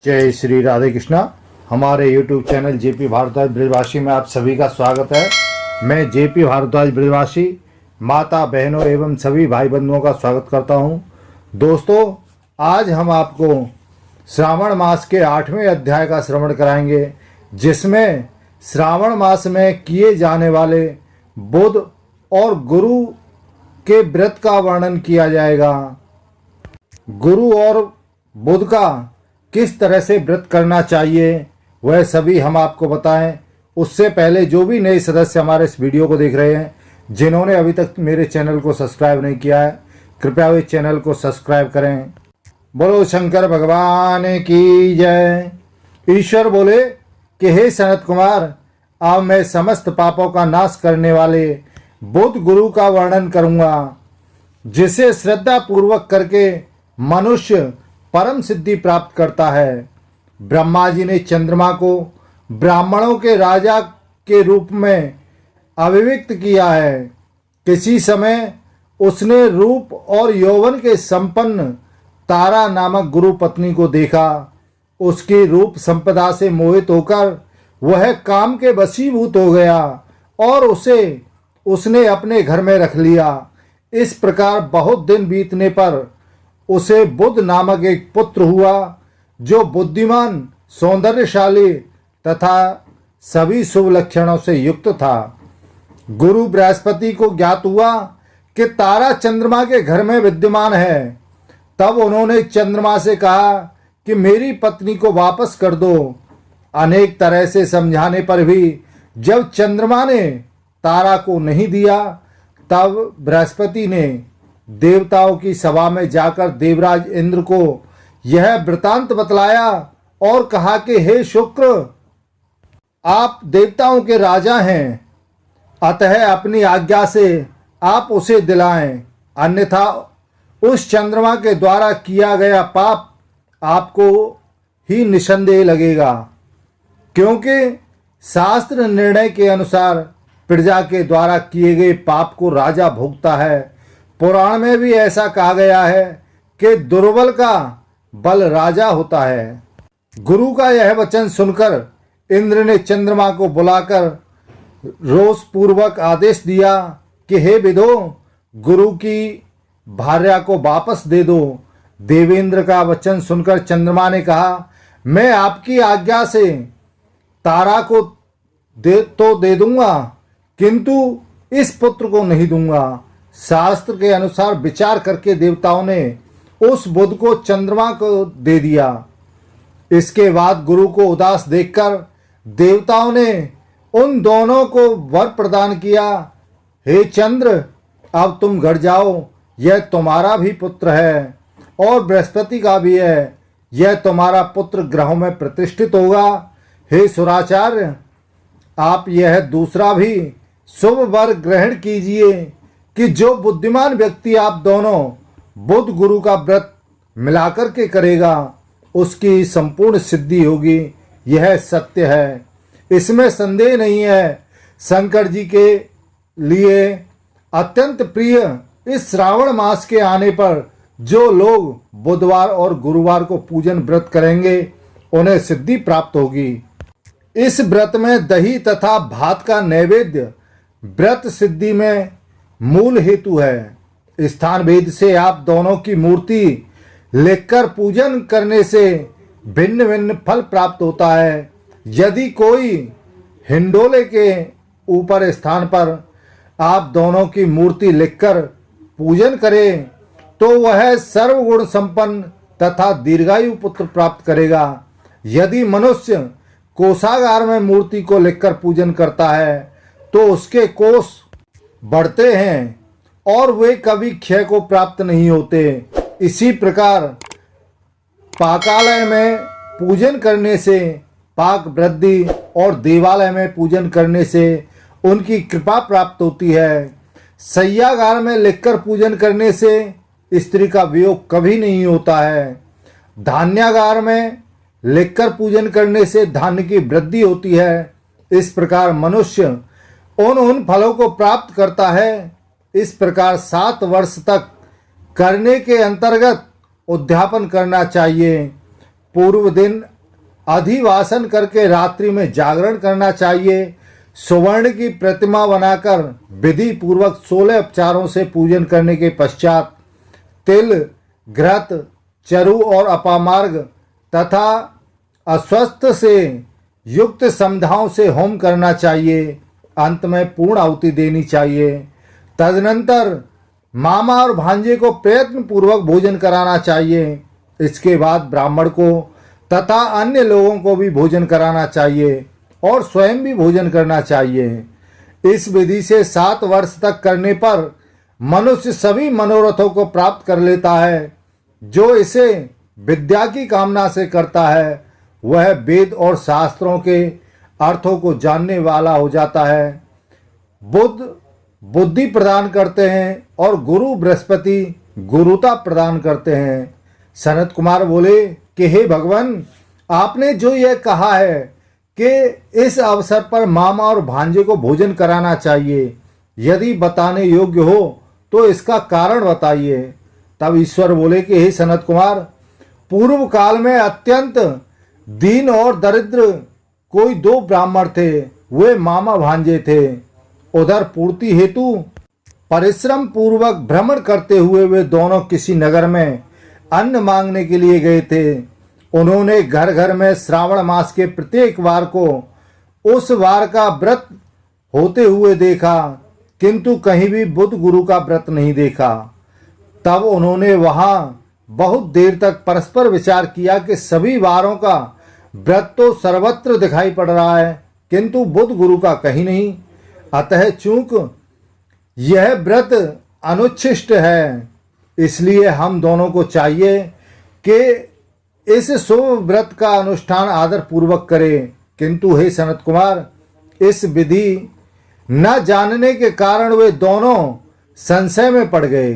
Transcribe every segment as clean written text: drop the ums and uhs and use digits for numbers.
जय श्री राधे कृष्णा। हमारे YouTube channel JP Bhardwaj ब्रजवासी में आप सभी का स्वागत है। मैं जेपी भारद्वाज ब्रजवासी माता बहनों एवं सभी भाई बंधुओं का स्वागत करता हूं। दोस्तों, आज हम आपको श्रावण मास के 8वें अध्याय का श्रवण कराएंगे, जिसमें श्रावण मास में किए जाने वाले बुध और गुरु के व्रत का वर्णन किया जाएगा। गुरु और बुध का किस तरह से व्रत करना चाहिए वह सभी हम आपको बताएं। उससे पहले जो भी नए सदस्य हमारे इस वीडियो को देख रहे हैं, जिन्होंने अभी तक मेरे चैनल को सब्सक्राइब नहीं किया है, कृपया वे चैनल को सब्सक्राइब करें। बोलो शंकर भगवान की जय। ईश्वर बोले कि हे सनत कुमार, अब मैं समस्त पापों का नाश करने वाले बुध गुरु का वर्णन करूंगा, जिसे श्रद्धा पूर्वक करके मनुष्य परम सिद्धि प्राप्त करता है। ब्रह्मा जी ने चंद्रमा को ब्राह्मणों के राजा के रूप में अभिव्यक्त किया है। किसी समय उसने रूप और यौवन के संपन्न तारा नामक गुरु पत्नी को देखा। उसकी रूप संपदा से मोहित होकर वह काम के वशीभूत हो गया और उसने अपने घर में रख लिया। इस प्रकार बहुत दिन बीतने पर उसे बुध नामक एक पुत्र हुआ, जो बुद्धिमान, सौंदर्यशाली तथा सभी शुभ लक्षणों से युक्त था। गुरु बृहस्पति को ज्ञात हुआ कि तारा चंद्रमा के घर में विद्यमान है। तब उन्होंने चंद्रमा से कहा कि मेरी पत्नी को वापस कर दो। अनेक तरह से समझाने पर भी जब चंद्रमा ने तारा को नहीं दिया, तब बृहस्पति ने देवताओं की सभा में जाकर देवराज इंद्र को यह वृतांत बतलाया और कहा कि हे शुक्र, आप देवताओं के राजा हैं, अतः अपनी आज्ञा से आप उसे दिलाएं, अन्यथा उस चंद्रमा के द्वारा किया गया पाप आपको ही निसंदेह लगेगा। क्योंकि शास्त्र निर्णय के अनुसार प्रजा के द्वारा किए गए पाप को राजा भोगता है। पुराण में भी ऐसा कहा गया है कि दुर्बल का बल राजा होता है। गुरु का यह वचन सुनकर इंद्र ने चंद्रमा को बुलाकर रोष पूर्वक आदेश दिया कि हे विदो, गुरु की भार्या को वापस दे दो। देवेंद्र का वचन सुनकर चंद्रमा ने कहा, मैं आपकी आज्ञा से तारा को दे दूंगा, किंतु इस पुत्र को नहीं दूंगा। शास्त्र के अनुसार विचार करके देवताओं ने उस बुध को चंद्रमा को दे दिया। इसके बाद गुरु को उदास देखकर देवताओं ने उन दोनों को वर प्रदान किया, हे चंद्र, अब तुम घर जाओ, यह तुम्हारा भी पुत्र है और बृहस्पति का भी है। यह तुम्हारा पुत्र ग्रहों में प्रतिष्ठित होगा। हे सुराचार्य, आप यह दूसरा भी शुभ वर ग्रहण कीजिए कि जो बुद्धिमान व्यक्ति आप दोनों बुध गुरु का व्रत मिलाकर के करेगा, उसकी संपूर्ण सिद्धि होगी। यह सत्य है, इसमें संदेह नहीं है। शंकर जी के लिए अत्यंत प्रिय इस श्रावण मास के आने पर जो लोग बुधवार और गुरुवार को पूजन व्रत करेंगे, उन्हें सिद्धि प्राप्त होगी। इस व्रत में दही तथा भात का नैवेद्य व्रत सिद्धि में मूल हेतु है। स्थान भेद से आप दोनों की मूर्ति लेकर पूजन करने से भिन्न भिन्न फल प्राप्त होता है। यदि कोई हिंडोले के ऊपर स्थान पर आप दोनों की मूर्ति लिखकर पूजन करे, तो वह सर्वगुण संपन्न तथा दीर्घायु पुत्र प्राप्त करेगा। यदि मनुष्य कोषागार में मूर्ति को लिखकर पूजन करता है, तो उसके कोष बढ़ते हैं और वे कभी क्षय को प्राप्त नहीं होते। इसी प्रकार पाकालय में पूजन करने से पाक वृद्धि और देवालय में पूजन करने से उनकी कृपा प्राप्त होती है। शय्यागार में लिखकर पूजन करने से स्त्री का वियोग कभी नहीं होता है। धान्यागार में लिखकर पूजन करने से धान्य की वृद्धि होती है। इस प्रकार मनुष्य उन फलों को प्राप्त करता है। इस प्रकार 7 वर्ष तक करने के अंतर्गत उद्यापन करना चाहिए। पूर्व दिन अधिवासन करके रात्रि में जागरण करना चाहिए। स्वर्ण की प्रतिमा बनाकर विधि पूर्वक 16 उपचारों से पूजन करने के पश्चात तिल, घृत, चरु और अपामार्ग तथा अस्वस्थ से युक्त समधाओं से होम करना चाहिए। अंत में पूर्ण आहुति देनी चाहिए। तदनंतर मामा और भांजे को प्रयत्न पूर्वक भोजन कराना चाहिए। इसके बाद ब्राह्मण को तथा अन्य लोगों को भी भोजन कराना चाहिए और स्वयं भी भोजन करना चाहिए। इस विधि से 7 वर्ष तक करने पर मनुष्य सभी मनोरथों को प्राप्त कर लेता है। जो इसे विद्या की कामना से करता है वह वेद और शास्त्रों के अर्थों को जानने वाला हो जाता है। बुद्ध बुद्धि प्रदान करते हैं और गुरु बृहस्पति गुरुता प्रदान करते हैं। सनत कुमार बोले कि हे भगवान, आपने जो यह कहा है कि इस अवसर पर मामा और भांजे को भोजन कराना चाहिए, यदि बताने योग्य हो तो इसका कारण बताइए। तब ईश्वर बोले कि हे सनत कुमार, पूर्व काल में अत्यंत दीन और दरिद्र कोई 2 ब्राह्मण थे। वे मामा भांजे थे। उधर पूर्ति हेतु परिश्रम पूर्वक भ्रमण करते हुए वे दोनों किसी नगर में अन्न मांगने के लिए गए थे। उन्होंने घर घर में श्रावण मास के प्रत्येक वार को उस वार का व्रत होते हुए देखा, किंतु कहीं भी बुद्ध गुरु का व्रत नहीं देखा। तब उन्होंने वहां बहुत देर तक परस्पर विचार किया कि सभी वारों का व्रत तो सर्वत्र दिखाई पड़ रहा है, किंतु बुद्ध गुरु का कहीं नहीं। अतः चूंकि यह व्रत अनुच्छिष्ट है, इसलिए हम दोनों को चाहिए कि इस शुभ व्रत का अनुष्ठान आदर पूर्वक करें। किंतु हे सनत कुमार, इस विधि न जानने के कारण वे दोनों संशय में पड़ गए।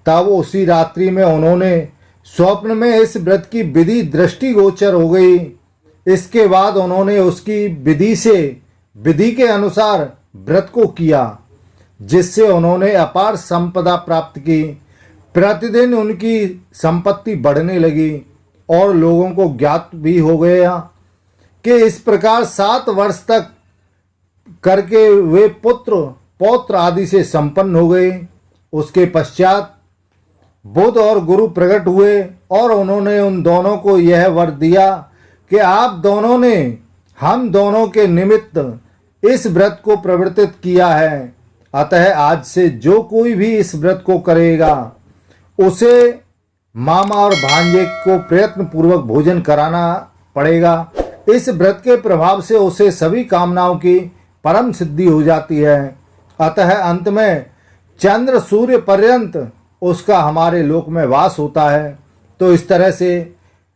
तब उसी रात्रि में उन्होंने स्वप्न में इस व्रत की विधि दृष्टिगोचर हो गई। इसके बाद उन्होंने उसकी विधि के अनुसार व्रत को किया, जिससे उन्होंने अपार संपदा प्राप्त की। प्रतिदिन उनकी संपत्ति बढ़ने लगी और लोगों को ज्ञात भी हो गया कि इस प्रकार 7 वर्ष तक करके वे पुत्र पौत्र आदि से संपन्न हो गए। उसके पश्चात बुद्ध और गुरु प्रकट हुए और उन्होंने उन दोनों को यह वर दिया कि आप दोनों ने हम दोनों के निमित्त इस व्रत को प्रवर्तित किया है। अतः आज से जो कोई भी इस व्रत को करेगा उसे मामा और भांजे को प्रयत्न पूर्वक भोजन कराना पड़ेगा। इस व्रत के प्रभाव से उसे सभी कामनाओं की परम सिद्धि हो जाती है। अतः अंत में चंद्र सूर्य पर्यंत उसका हमारे लोक में वास होता है। तो इस तरह से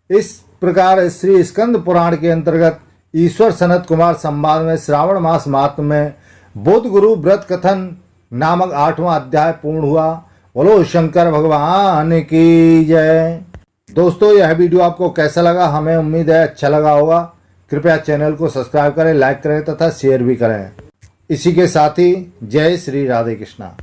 इस प्रकार श्री स्कंद पुराण के अंतर्गत ईश्वर सनत कुमार संवाद में श्रावण मास माहात्म्य में बुद्ध गुरु व्रत कथन नामक 8वां अध्याय पूर्ण हुआ। बोलो शंकर भगवान की जय। दोस्तों, यह वीडियो आपको कैसा लगा? हमें उम्मीद है अच्छा लगा होगा। कृपया चैनल को सब्सक्राइब करें, लाइक करें तथा शेयर भी करें। इसी के साथ ही जय श्री राधे कृष्णा।